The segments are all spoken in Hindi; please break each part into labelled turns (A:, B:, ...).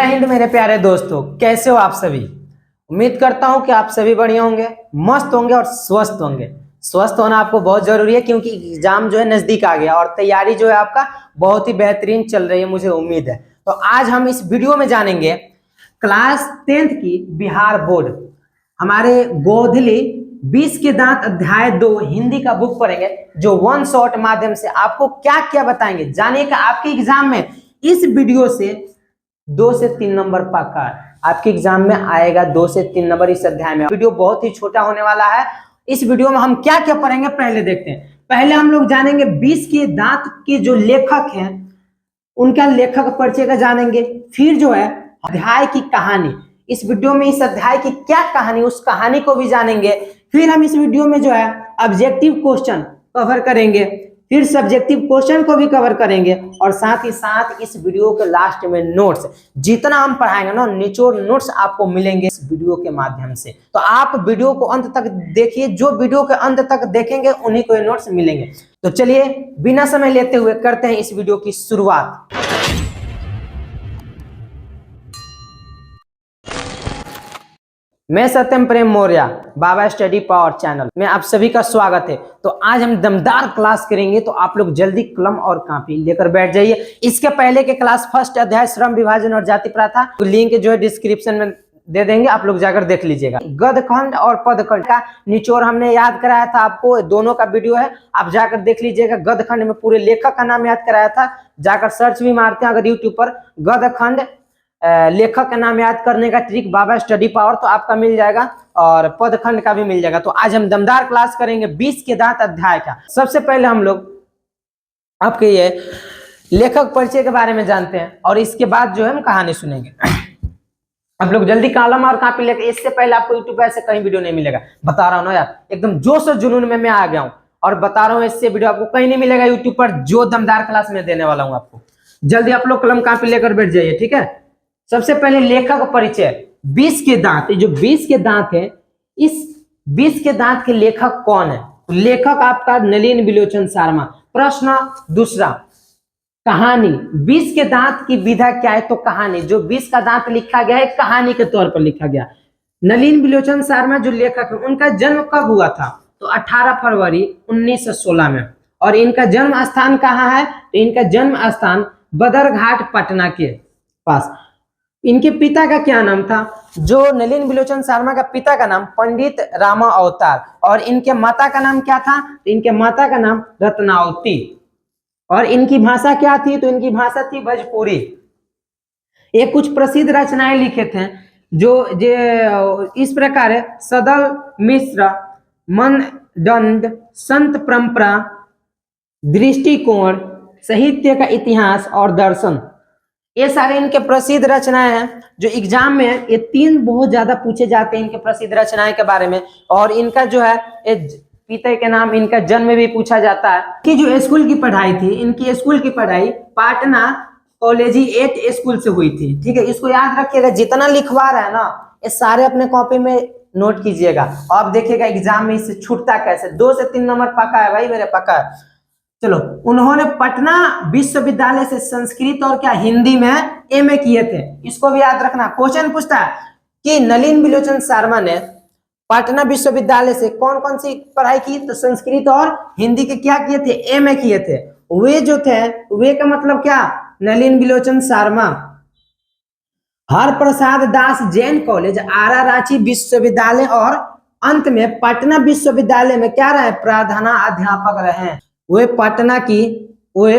A: जय हिंद मेरे प्यारे दोस्तों, कैसे हो आप सभी। उम्मीद करता हूं कि आप सभी बढ़िया होंगे, मस्त होंगे और स्वस्थ होंगे। स्वस्थ होना आपको बहुत जरूरी है क्योंकि एग्जाम जो है नजदीक आ गया और तैयारी जो है आपका बहुत ही बेहतरीन चल रही है, मुझे उम्मीद है। तो आज हम इस वीडियो में जानेंगे क्लास 10th की बिहार बोर्ड हमारे गोधली 20 के दांत अध्याय 2 हिंदी का बुक पढ़ेंगे, जो वन शॉट माध्यम से आपको क्या क्या बताएंगे। जानिए कि आपके एग्जाम में इस वीडियो से 2 से 3 नंबर पक्का आपके एग्जाम में आएगा। 2 से 3 नंबर इस अध्याय में। वीडियो बहुत ही छोटा होने वाला है। इस वीडियो में हम क्या क्या पढ़ेंगे पहले देखते हैं। पहले हम लोग जानेंगे 20 के दांत के जो लेखक हैं उनका लेखक परिचय का जानेंगे। फिर जो है अध्याय की कहानी, इस वीडियो में इस अध्याय की क्या कहानी, उस कहानी को भी जानेंगे। फिर हम इस वीडियो में जो है ऑब्जेक्टिव क्वेश्चन कवर करेंगे, फिर सब्जेक्टिव क्वेश्चन को भी कवर करेंगे और साथ ही साथ इस वीडियो के लास्ट में नोट्स, जितना हम पढ़ाएंगे ना निचोड़ नोट्स आपको मिलेंगे इस वीडियो के माध्यम से। तो आप वीडियो को अंत तक देखिए, जो वीडियो के अंत तक देखेंगे उन्हीं को नोट्स मिलेंगे। तो चलिए बिना समय लेते हुए करते हैं इस वीडियो की शुरुआत। मैं सत्यम प्रेम मौर्य, बाबा स्टडी पावर चैनल में आप सभी का स्वागत है। तो आज हम दमदार क्लास करेंगे, तो आप लोग जल्दी कलम और कॉपी लेकर बैठ जाइए। इसके पहले के क्लास फर्स्ट अध्याय श्रम विभाजन और जाति प्रथा लिंक जो है डिस्क्रिप्शन में दे देंगे, आप लोग जाकर देख लीजिएगा। गद्यखंड और पदखंड का निचोड़ हमने याद कराया था आपको, दोनों का वीडियो है, आप जाकर देख लीजिएगा। गद्यखंड में पूरे लेखक का नाम याद कराया था, जाकर सर्च भी मारते हैं अगर यूट्यूब पर गद्यखंड लेखक का नाम याद करने का ट्रिक बाबा स्टडी पावर, तो आपका मिल जाएगा और पदखंड का भी मिल जाएगा। तो आज हम दमदार क्लास करेंगे 20 के दांत अध्याय का। सबसे पहले हम लोग आपके ये लेखक परिचय के बारे में जानते हैं और इसके बाद जो है हम कहानी सुनेंगे। आप लोग जल्दी कलम और कॉपी लेकर, इससे पहले आपको यूट्यूब पर ऐसे कहीं वीडियो नहीं मिलेगा, बता रहा हूँ ना यार, एकदम जोश और जुनून में मैं आ गया हूँ और बता रहा हूँ इससे वीडियो आपको कहीं नहीं मिलेगा यूट्यूब पर, जो दमदार क्लास में देने वाला हूँ आपको। जल्दी आप लोग कलम कॉपी लेकर बैठ जाइए, ठीक है। सबसे पहले लेखक परिचय। 20 के दांत, जो 20 के दांत है, इस 20 के दांत के लेखक कौन है? लेखक आपका नलिन विलोचन शर्मा। प्रश्न दूसरा, कहानी 20 के दांत की विधा क्या है? तो कहानी, जो 20 का दांत लिखा गया है कहानी के तौर पर लिखा गया। नलिन विलोचन शर्मा जो लेखक है उनका जन्म कब हुआ था? तो 18 फरवरी 1916 में। और इनका जन्म स्थान कहाँ है? तो इनका जन्म स्थान बदरघाट पटना के पास। इनके पिता का क्या नाम था? जो नलिन विलोचन शर्मा का पिता का नाम पंडित रामा अवतार और इनके माता का नाम क्या था? तो इनके माता का नाम रत्नावती। और इनकी भाषा क्या थी? तो इनकी भाषा थी भोजपुरी। ये कुछ प्रसिद्ध रचनाएं लिखे थे जो इस प्रकार है: सदल मिश्र, मनदंड, संत परंपरा, दृष्टिकोण, साहित्य का इतिहास और दर्शन। ये सारे इनके प्रसिद्ध रचनाएं हैं जो एग्जाम में है। ये 3 बहुत ज्यादा पूछे जाते हैं इनके प्रसिद्ध रचनाएं के बारे में। और इनका जो है पिता के नाम, इनका जन्म भी पूछा जाता है। कि जो स्कूल की पढ़ाई थी, इनकी स्कूल की पढ़ाई पाटना कॉलेजिएट स्कूल से हुई थी, ठीक है। इसको याद रखिएगा, जितना लिखवा रहा है ना ये सारे अपने कॉपी में नोट कीजिएगा। आप देखिएगा एग्जाम में इससे छूटता कैसे। 2 से 3 नंबर पक्का है भाई, मेरे पक्का है। चलो, उन्होंने पटना विश्वविद्यालय से संस्कृत और क्या हिंदी में एमए किए थे, इसको भी याद रखना। क्वेश्चन पूछता है कि नलिन विलोचन शर्मा ने पटना विश्वविद्यालय से कौन कौन सी पढ़ाई की? तो संस्कृत और हिंदी के क्या किए थे? एमए किए थे। वे जो थे, वे का मतलब क्या? नलिन विलोचन शर्मा हर प्रसाद दास जैन कॉलेज, आरा, रांची विश्वविद्यालय और अंत में पटना विश्वविद्यालय में क्या रहे? प्रधानाध्यापक रहे। वे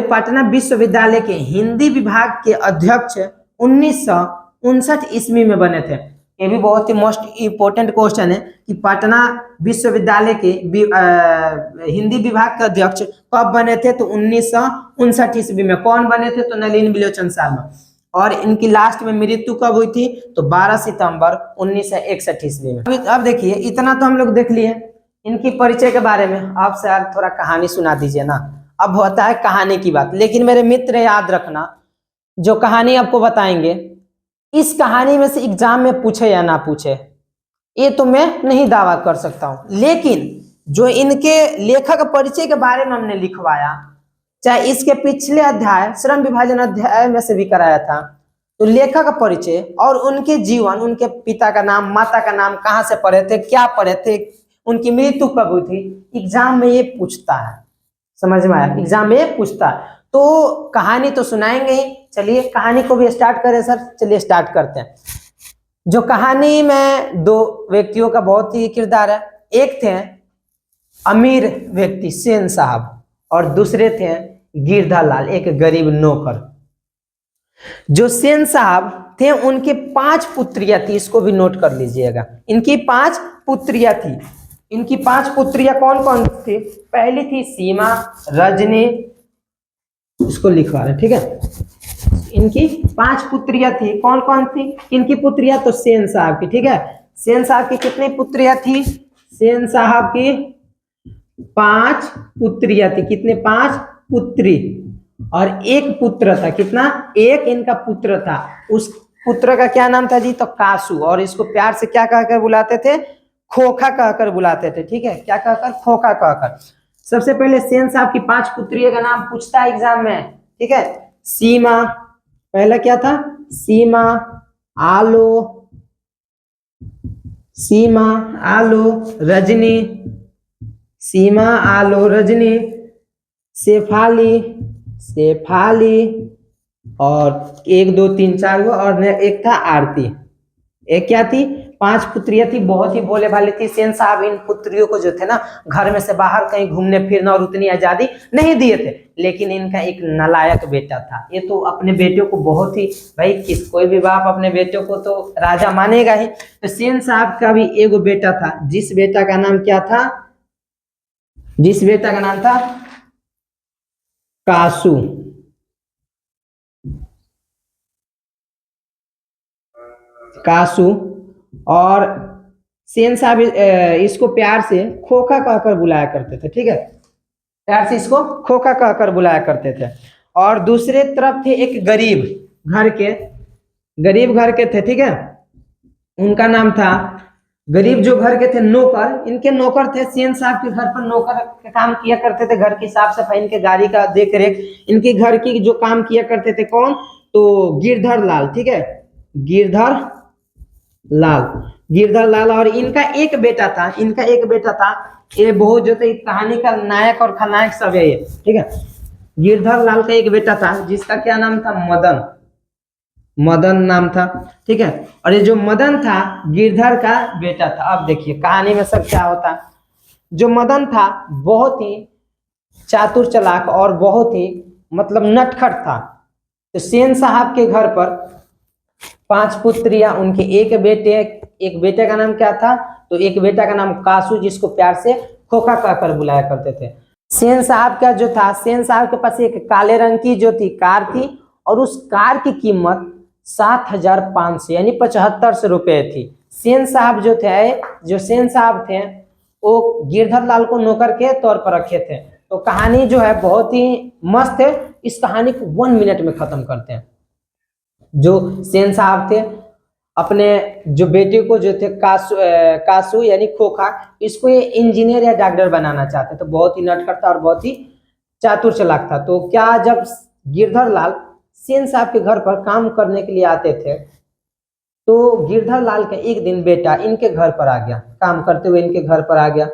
A: पटना विश्वविद्यालय के हिंदी विभाग के अध्यक्ष 1959 ईस्वी में बने थे। ये भी बहुत ही मोस्ट इंपोर्टेंट क्वेश्चन है कि पटना विश्वविद्यालय के हिंदी विभाग के अध्यक्ष कब बने थे? तो 1959 ईस्वी में। कौन बने थे? तो नलिन विलोचन शर्मा। और इनकी लास्ट में मृत्यु कब हुई थी? तो 12 सितंबर 1961 ईस्वी में। अब देखिए, इतना तो हम लोग देख लिए इनकी परिचय के बारे में। आप सर थोड़ा कहानी सुना दीजिए ना। अब होता है कहानी की बात, लेकिन मेरे मित्र याद रखना, जो कहानी आपको बताएंगे इस कहानी में से एग्जाम में पूछे या ना पूछे ये तो मैं नहीं दावा कर सकता हूं, लेकिन जो इनके लेखक परिचय के बारे में हमने लिखवाया, चाहे इसके पिछले अध्याय श्रम विभाजन अध्याय में से भी कराया था, तो लेखक का परिचय और उनके जीवन, उनके पिता का नाम, माता का नाम, कहाँ से पढ़े थे, क्या पढ़े थे, उनकी मृत्यु कब हुई थी, एग्जाम में ये पूछता है। समझ में आया? एग्जाम में ये पूछता है। तो कहानी तो सुनाएंगे ही, चलिए कहानी को भी स्टार्ट करें सर। चलिए स्टार्ट करते हैं। जो कहानी में दो व्यक्तियों का बहुत ही किरदार है। एक थे अमीर व्यक्ति सेन साहब और दूसरे थे गिरधा लाल, एक गरीब नौकर। जो सेन साहब थे उनके 5 पुत्रियां थी, इसको भी नोट कर लीजिएगा। इनकी 5 पुत्रियां थी। इनकी 5 पुत्रियां कौन कौन थी? पहली थी सीमा, रजनी, इसको लिखवा रहे, ठीक है। इनकी 5 पुत्रियां थी। कौन कौन थी इनकी पुत्रियां? तो सेन साहब की, ठीक है। सेन साहब की कितनी पुत्रियां थी? सेन साहब की 5 पुत्रियां थी। कितने? 5 पुत्री और एक पुत्र था। कितना? एक इनका पुत्र था। उस पुत्र का क्या नाम था जी? तो कासू। और इसको प्यार से क्या कहकर बुलाते थे? खोखा कहकर बुलाते थे, ठीक है। क्या कहकर? खोखा कहकर। सबसे पहले सेन साहब की 5 पुत्रियों का नाम पूछता है एग्जाम में, ठीक है। सीमा, पहला क्या था? सीमा, आलो, सीमा, आलो, रजनी, सीमा, आलो, रजनी, शेफाली, शेफाली, और 1 2 3 4 वो, और एक था आरती। एक क्या थी? 5 पुत्रियां थी, बहुत ही भोले भाले थी। सेन साहब इन पुत्रियों को जो थे ना, घर में से बाहर कहीं घूमने फिरना और उतनी आजादी नहीं दिए थे। लेकिन इनका एक नालायक बेटा था। ये तो अपने बेटे को बहुत ही, भाई कोई भी बाप अपने बेटे को तो राजा मानेगा ही। तो सेन साहब का भी एक बेटा था, जिस बेटा का नाम क्या था? जिस बेटा का नाम था कासू। कासू। और सेन साहब इसको प्यार से खोखा कहकर बुलाया करते थे, ठीक है। प्यार से इसको खोखा कहकर बुलाया करते थे। और दूसरे तरफ थे एक गरीब घर के थे, ठीक है। उनका नाम था, गरीब जो घर के थे, नौकर। इनके नौकर थे। सेन साहब के घर पर नौकर का काम किया करते थे, घर की साफ सफाई, इनके गाड़ी का देख रेख, इनके घर की जो काम किया करते थे। कौन? तो गिरधर लाल, ठीक है। गिरधर लाल, गिरधर लाल। और इनका एक बेटा था, इनका एक बेटा था। ये बहुत जो थे कहानी का नायक और खलनायक सब है ये, ठीक है। गिरधर लाल का एक बेटा था जिसका क्या नाम था? मदन। मदन नाम था, ठीक है। और ये जो मदन था गिरधर का बेटा था। अब देखिए कहानी में सब क्या होता है। जो मदन था बहुत ही चातुर चालाक और बहुत ही मतलब नटखट था। तो सेन साहब के घर पर 5 पुत्रियां, उनके एक बेटे का नाम क्या था? तो एक बेटा का नाम कासू, जिसको प्यार से खोखा कहकर बुलाया करते थे। सेन साहब का जो था, सेन साहब के पास एक काले रंग की जो थी कार थी, और उस कार की कीमत 7,500 यानी 7500 रुपए थी। सेन साहब जो सेन साहब थे वो गिरधर लाल को नौकर के तौर पर रखे थे। तो कहानी जो है बहुत ही मस्त है। इस कहानी को 1 मिनट में खत्म करते हैं। जो सेन साहब थे अपने जो बेटे को जो थे कासू यानी खोखा, इसको ये इंजीनियर या डॉक्टर बनाना चाहते। तो बहुत ही नटखट था और बहुत ही चातुर चालाक था। तो क्या जब गिरधर लाल सेन साहब के घर पर काम करने के लिए आते थे, तो गिरधर लाल का एक दिन बेटा इनके घर पर आ गया, काम करते हुए इनके घर पर आ गया।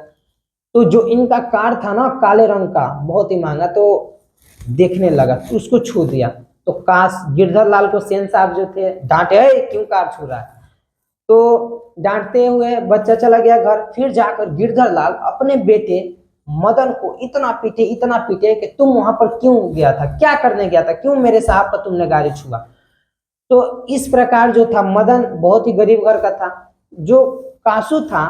A: तो जो इनका कार था ना काले रंग का, बहुत ही महंगा, तो देखने लगा तो उसको छू दिया। तो काश गिरधर लाल को सेन साहब जो थे डांटे, क्यों कार छू रहा है? तो डांटते हुए बच्चा चला गया घर। फिर जाकर गिरधर लाल अपने बेटे मदन को इतना पीटे कि तुम वहां पर क्यों गया था, क्या करने गया था, क्यों मेरे साहब पर तुमने गाड़ी छुआ। तो इस प्रकार जो था मदन बहुत ही गरीब घर का था। जो कासू था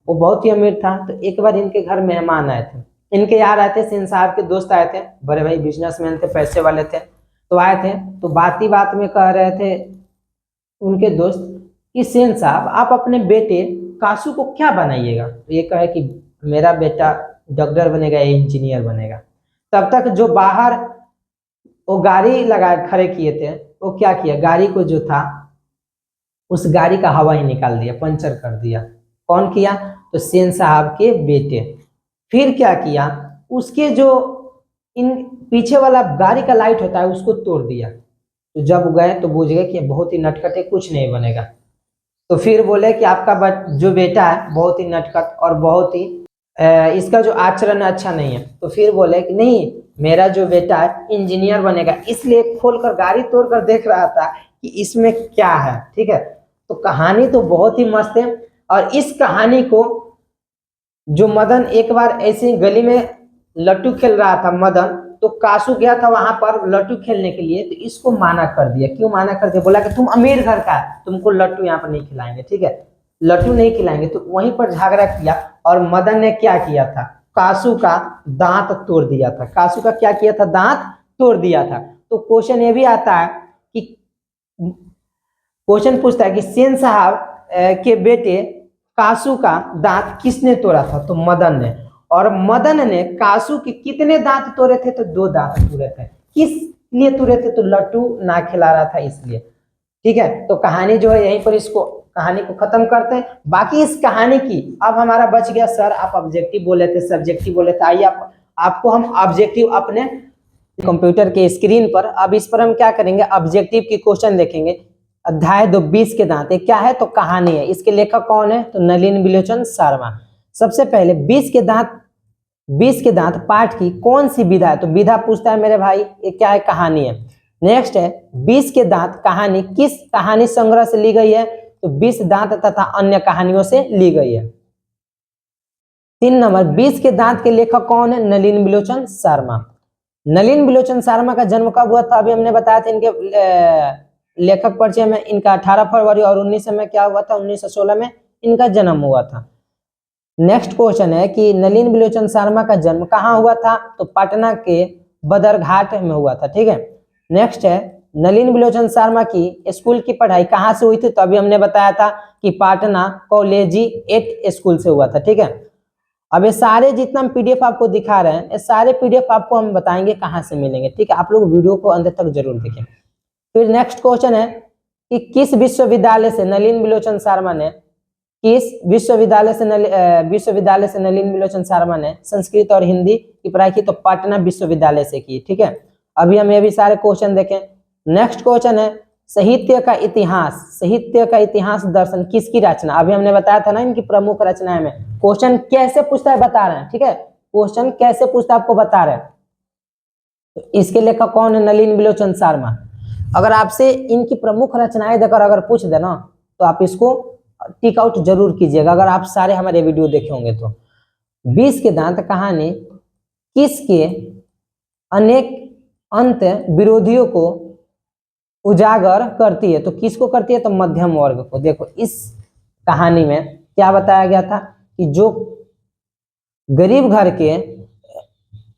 A: वो बहुत ही अमीर था। तो एक बार इनके घर मेहमान आए थे, इनके यार आए थे, सेन साहब के दोस्त आए थे, बड़े भाई बिजनेसमैन थे, पैसे वाले थे। तो आए थे तो बात ही बात में कह रहे थे उनके दोस्त कि सेन साहब आप अपने बेटे कासू को क्या बनाइएगा? तो ये कहे कि मेरा बेटा डॉक्टर बनेगा या इंजीनियर बनेगा। तब तक जो बाहर वो गाड़ी लगाए खड़े किए थे, वो क्या किया, गाड़ी को जो था उस गाड़ी का हवा ही निकाल दिया, पंचर कर दिया। कौन किया? तो सेन साहब के बेटे। फिर क्या किया, उसके जो इन पीछे वाला गाड़ी का लाइट होता है उसको तोड़ दिया। तो जब गए तो बूझ गए कि बहुत ही नटखट है, कुछ नहीं बनेगा। तो फिर बोले कि आपका जो बेटा है बहुत ही नटखट और बहुत ही इसका जो आचरण अच्छा नहीं है। तो फिर बोले कि नहीं, मेरा जो बेटा है इंजीनियर बनेगा। इसलिए खोलकर गाड़ी तोड़कर देख रहा था कि इसमें क्या है। ठीक है, तो कहानी तो बहुत ही मस्त है। और इस कहानी को जो मदन एक बार ऐसे ही गली में लट्टू खेल रहा था मदन, तो कासू गया था वहां पर लट्टू खेलने के लिए, तो इसको माना कर दिया। क्यों माना कर दिया? बोला कि तुम अमीर घर का है, तुमको लट्टू यहाँ पर नहीं खिलाएंगे। ठीक है, लट्टू नहीं खिलाएंगे। तो वहीं पर झगड़ा किया और मदन ने क्या किया था, कासू का दांत तोड़ दिया था। कासू का क्या किया था? दांत तोड़ दिया था। तो क्वेश्चन ये भी आता है कि क्वेश्चन पूछता है कि सेन साहब के बेटे कासू का दांत किसने तोड़ा था? तो मदन ने। और मदन ने कासू के कितने दांत तोड़े थे? तो 2 दांत तोड़े थे। किस लिए तोड़े थे? तो लट्टू ना खिला रहा था इसलिए। ठीक है, तो कहानी जो है यहीं पर इसको कहानी को खत्म करते हैं। बाकी इस कहानी की अब हमारा बच गया, सर आप ऑब्जेक्टिव बोले थे, सब्जेक्टिव बोले थे। आइए आपको हम ऑब्जेक्टिव अपने कंप्यूटर के स्क्रीन पर, अब इस पर हम क्या करेंगे, ऑब्जेक्टिव की क्वेश्चन देखेंगे। अध्याय 2 20 के दांत, क्या है? तो कहानी है। इसके लेखक कौन है? तो नलिन बिलोचन शर्मा। सबसे पहले 20 के दांत पाठ की कौन सी विधा है? तो विधा पूछता है मेरे भाई, ये क्या है? कहानी है। नेक्स्ट है 20 के दांत कहानी किस कहानी संग्रह से ली गई है? तो 20 दांत तथा अन्य कहानियों से ली गई है। 3 नंबर 20 के दांत के लेखक कौन है? नलिन बिलोचन शर्मा। नलिन बिलोचन शर्मा का जन्म कब हुआ था? अभी हमने बताया था इनके लेखक परिचय में, इनका 18 फरवरी और 19 में क्या हुआ था? 1916 में इनका जन्म हुआ था। नेक्स्ट क्वेश्चन है कि नलिन बिलोचन शर्मा का जन्म कहाँ हुआ था? तो पटना के बदरघाट में हुआ था। ठीक है, नेक्स्ट है नलिन बिलोचन शर्मा की स्कूल की पढ़ाई कहाँ से हुई थी? तो अभी हमने बताया था कि पाटना कॉलेजिएट स्कूल से हुआ था। ठीक है, अब ये सारे जितना हम पीडीएफ आपको दिखा रहे हैं, ये सारे पीडीएफ आपको हम बताएंगे कहाँ से मिलेंगे। ठीक है, आप लोग वीडियो को अंत तक जरूर देखें। फिर नेक्स्ट क्वेश्चन है कि किस विश्वविद्यालय से नलिन बिलोचन शर्मा ने नलिन बिलोचन शर्मा ने संस्कृत और हिंदी की पढ़ाई की? तो पटना विश्वविद्यालय से की। ठीक है, अभी हम ये भी सारे क्वेश्चन देखें। नेक्स्ट क्वेश्चन है साहित्य का इतिहास दर्शन किसकी रचना? अभी हमने बताया था ना इनकी प्रमुख रचनाएं में। क्वेश्चन कैसे पूछता है बता रहे हैं। ठीक है, क्वेश्चन कैसे पूछता है आपको बता रहे हैं। तो इसके लेखक कौन है? नलिन बिलोचन शर्मा। अगर आपसे इनकी प्रमुख रचनाएं देकर अगर पूछ देना तो आप इसको टिक आउट जरूर कीजिएगा, अगर आप सारे हमारे वीडियो देखे होंगे तो। 20 के दांत कहानी किसके अनेक अंत विरोधियों को उजागर करती है? तो किसको करती है? तो मध्यम वर्ग को। देखो इस कहानी में क्या बताया गया था कि जो गरीब घर के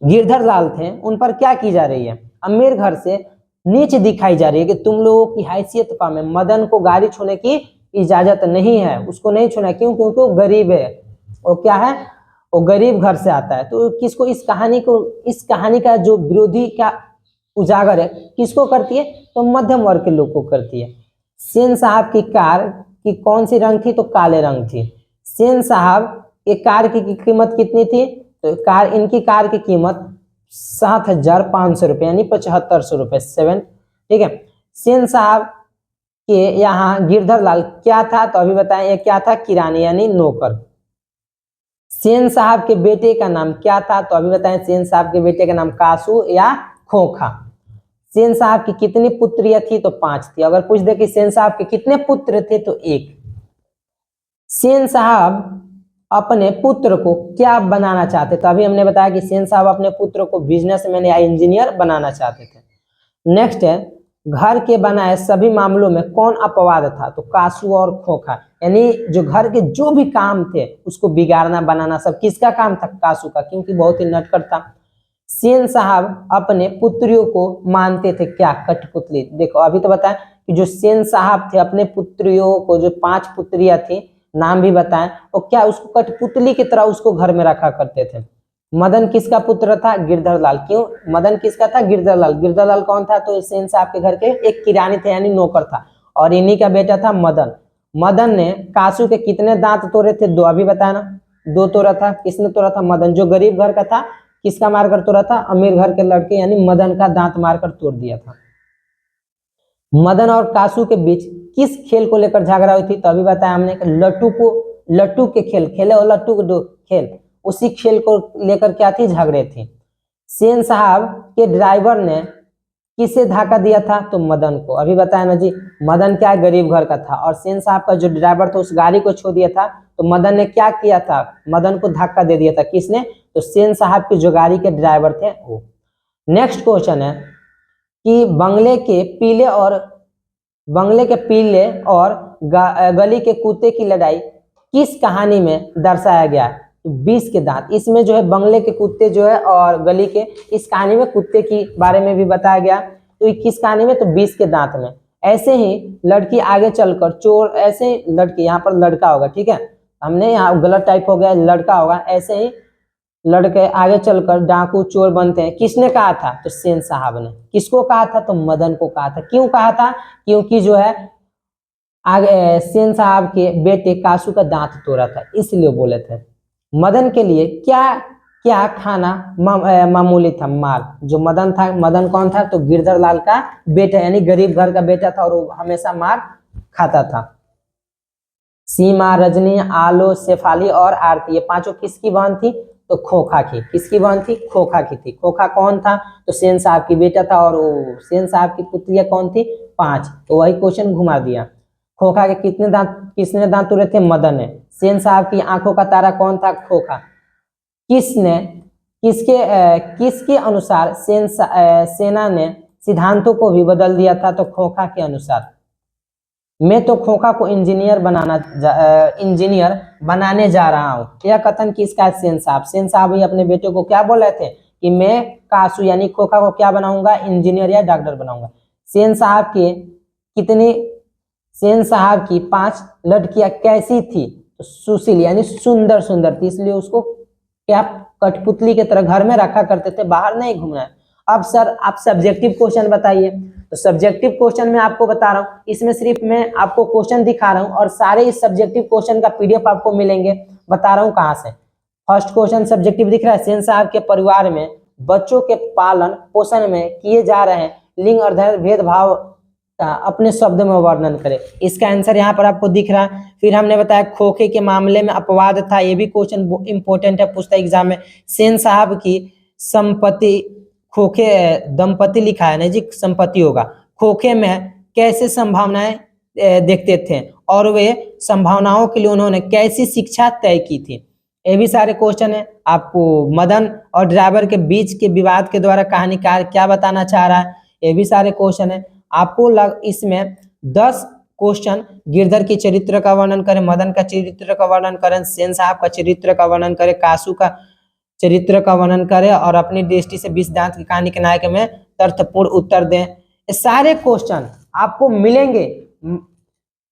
A: गिरधर लाल थे उन पर क्या की जा रही है? अमीर घर से नीच दिखाई जा रही है कि तुम लोगों की हैसियत कम है। मदन को गाड़ी छूने की इजाजत नहीं है, उसको नहीं छूना। क्यों? क्योंकि वो गरीब है। वो क्या है? वो गरीब घर से आता है। तो किसको इस कहानी का जो विरोधी का उजागर है किसको करती है? तो मध्यम वर्ग के लोग को करती है। सेन साहब की कार की कौन सी रंग थी? तो काले रंग थी। सेन साहब के कार की कीमत कितनी थी? तो इनकी कार की कीमत 7,500 रुपये यानी 7,500 रुपये 7। ठीक है, सेन साहब के यहाँ गिरधर लाल क्या था? तो अभी बताएं ये क्या था? किरानी यानी नौकर। सेन साहब के बेटे का नाम क्या था? तो अभी बताएं सेन साहब के बेटे का नाम कासू या खोखा। सेन साहब की कितनी पुत्रियां थी? तो 5 थी। अगर पूछ दे कि सेन साहब के कितने पुत्र थे? तो 1। सेन साहब अपने पुत्र को क्या बनाना चाहते? तो अभी हमने बताया कि सेन साहब अपने पुत्र को बिजनेसमैन या इंजीनियर बनाना चाहते थे। नेक्स्ट है घर के बनाए सभी मामलों में कौन अपवाद था? तो कासू और खोखा। यानी जो घर के जो भी काम थे उसको बिगाड़ना बनाना सब किसका काम था? कासू का, क्योंकि बहुत ही नटखट था। सेन साहब अपने पुत्रियों को मानते थे क्या? कठपुतली। देखो अभी तो बताएं कि जो सेन साहब थे अपने पुत्रियों को, जो 5 पुत्रियां थी, नाम भी बताएं, और क्या उसको कठपुतली की तरह उसको घर में रखा करते थे। मदन किसका पुत्र था? गिरधर लाल। क्यों मदन किसका था? गिरधर लाल। गिरधर लाल कौन था? तो सेन साहब के घर के एक किरानी थे यानी नौकर था, और इन्हीं का बेटा था मदन। मदन ने कासू के कितने दांत तोड़े थे? 2 अभी बताया ना, 2 तोड़ा था। किसने तोड़ा था? मदन। जो गरीब घर का था किसका मारकर तोड़ा था? अमीर घर के लड़के यानी मदन का दांत मारकर तोड़ दिया था। मदन और कासू के बीच किस खेल को लेकर झगड़ा हुई थी? तो अभी बताया हमने कि लट्टू के खेल खेले और लट्टू के खेल, उसी खेल को लेकर क्या थी? झगड़े थी। सेन साहब के ड्राइवर ने किसे धक्का दिया था? तो मदन को। अभी बताया ना जी, मदन क्या गरीब घर का था और सेन साहब का जो ड्राइवर था उस गाड़ी को छू दिया था, तो मदन ने क्या किया था? मदन को धक्का दे दिया था। किसने? तो सेन साहब के जो गाड़ी के ड्राइवर थे वो। नेक्स्ट क्वेश्चन है कि बंगले के पीले और गली के कुत्ते की लड़ाई किस कहानी में दर्शाया गया? 20 के दांत। इसमें जो है बंगले के कुत्ते जो है और गली के, इस कहानी में कुत्ते की बारे में भी बताया गया। तो किस कहानी में? तो 20 के दांत में। ऐसे ही लड़की आगे चलकर चोर, ऐसे ही लड़की, यहाँ पर लड़का होगा, ठीक है, हमने यहाँ गलत टाइप हो गया, लड़का होगा। ऐसे ही लड़के आगे चलकर डाकू चोर बनते हैं। किसने कहा था? तो सेन साहब ने। किसको कहा था? तो मदन को कहा था। क्यों कहा था? क्योंकि जो है आगे सेन साहब के बेटे कासू का दांत तोड़ा था, इसलिए बोले थे। मदन के लिए क्या क्या खाना मामूली था? माल। जो मदन था, मदन कौन था? तो गिरधर लाल का बेटा, यानी गरीब घर का बेटा था और वो हमेशा मार खाता था। सीमा, रजनी, आलो, शेफाली और आरती, ये पांचों किसकी बहन थी? तो खोखा की। किसकी बहन थी? खोखा की थी। खोखा कौन था? तो सेन साहब की बेटा था और वो सेन साहब की पुत्रियां कौन थी? 5। तो वही क्वेश्चन घुमा दिया। खोखा के कितने दांत, किसने दांत तोड़े थे? मदन ने। सेन साहब की आंखों का तारा कौन था? खोखा। किसने किसके अनुसार सेना ने सिद्धांतों को भी बदल दिया था? तो खोखा के अनुसार। मैं तो खोखा को इंजीनियर बनाने जा रहा हूँ, यह कथन किसका है? सेन साहब। सेन साहब ही अपने बेटे को क्या बोल रहे थे कि मैं कासू यानी खोखा को क्या बनाऊंगा? इंजीनियर या डॉक्टर बनाऊंगा। सेन साहब के कितनी सेन साहब की 5 लड़कियां कैसी थी? तो सुशील यानी सुंदर सुंदर थी, इसलिए उसको क्या कठपुतली की तरह घर में रखा करते थे, बाहर नहीं घूमना है। अब सर आप सब्जेक्टिव क्वेश्चन बताइए। तो सब्जेक्टिव क्वेश्चन में आपको बता रहा हूँ, इसमें सिर्फ मैं आपको क्वेश्चन दिखा रहा हूँ और सारे इस सब्जेक्टिव क्वेश्चन का पीडीएफ आपको मिलेंगे। बता रहा हूँ कहाँ से। फर्स्ट क्वेश्चन सब्जेक्टिव दिख रहा है, सेन साहब के परिवार में बच्चों के पालन पोषण में किए जा रहे लिंग और धर्म भेदभाव का अपने शब्द में वर्णन करें। इसका आंसर यहाँ पर आपको दिख रहा है। फिर हमने बताया खोखे के मामले में अपवाद था, ये भी क्वेश्चन इंपॉर्टेंट है, पूछता है एग्जाम में। सेन साहब की संपत्ति, खोखे दंपति लिखा है ना जी, संपत्ति होगा। खोखे में कैसे संभावनाएं देखते थे और वे संभावनाओं के लिए उन्होंने कैसी शिक्षा तय की थी? ये भी सारे क्वेश्चन है। आपको मदन और ड्राइवर के बीच के विवाद के द्वारा कहानीकार क्या बताना चाह रहा है, ये भी सारे क्वेश्चन है। आपको इसमें 10 क्वेश्चन गिरधर की चरित्र का वर्णन करें, मदन का चरित्र का वर्णन करें, सेन साहब का चरित्र का वर्णन करें, कासू का चरित्र का वर्णन करें और अपनी दृष्टि से 20 दांत की कहानी के नायक में तर्थपूर्ण उत्तर दें। ये सारे क्वेश्चन आपको मिलेंगे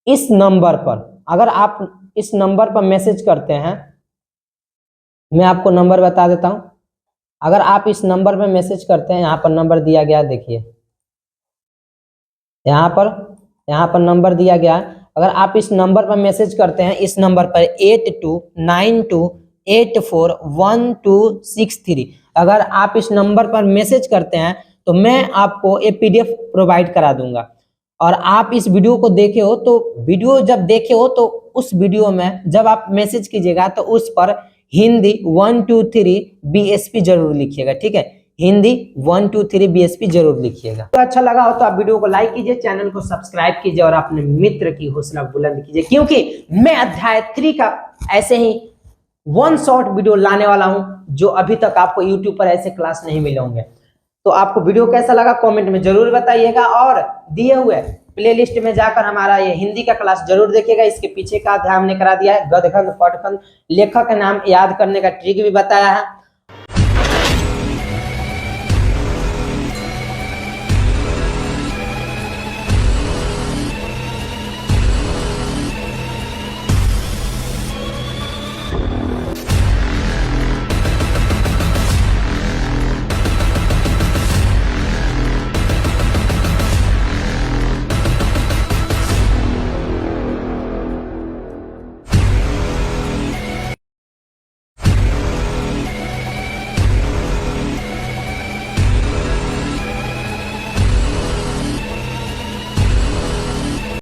A: इस नंबर पर। अगर आप इस नंबर पर मैसेज करते हैं, मैं आपको नंबर बता देता हूं। अगर आप इस नंबर पर मैसेज करते हैं, यहाँ पर नंबर दिया गया, देखिए यहाँ पर नंबर दिया गया। अगर आप इस नंबर पर मैसेज करते हैं, इस नंबर पर 8292841263, अगर आप इस नंबर पर मैसेज करते हैं तो मैं आपको ये पीडीएफ प्रोवाइड करा दूंगा। और आप इस वीडियो को देखे हो तो वीडियो जब देखे हो तो उस वीडियो में जब आप मैसेज कीजिएगा तो उस पर हिंदी 1 2 3 बीएसपी जरूर लिखिएगा, ठीक है। हिंदी 1 2 3 बीएसपी जरूर लिखिएगा। तो अच्छा लगा हो तो आप वीडियो को लाइक कीजिए, चैनल को सब्सक्राइब कीजिए और अपने मित्र की हौसला बुलंद कीजिए, क्योंकि मैं अध्याय 3 का ऐसे ही 1 शॉर्ट वीडियो लाने वाला हूं जो अभी तक आपको यूट्यूब पर ऐसे क्लास नहीं मिले होंगे। तो आपको वीडियो कैसा लगा कमेंट में जरूर बताइएगा और दिए हुए प्लेलिस्ट में जाकर हमारा ये हिंदी का क्लास जरूर देखिएगा। इसके पीछे का अध्याय हमने करा दिया है, गद्य खंड, पद खंड, लेखक का नाम याद करने का ट्रिक भी बताया है।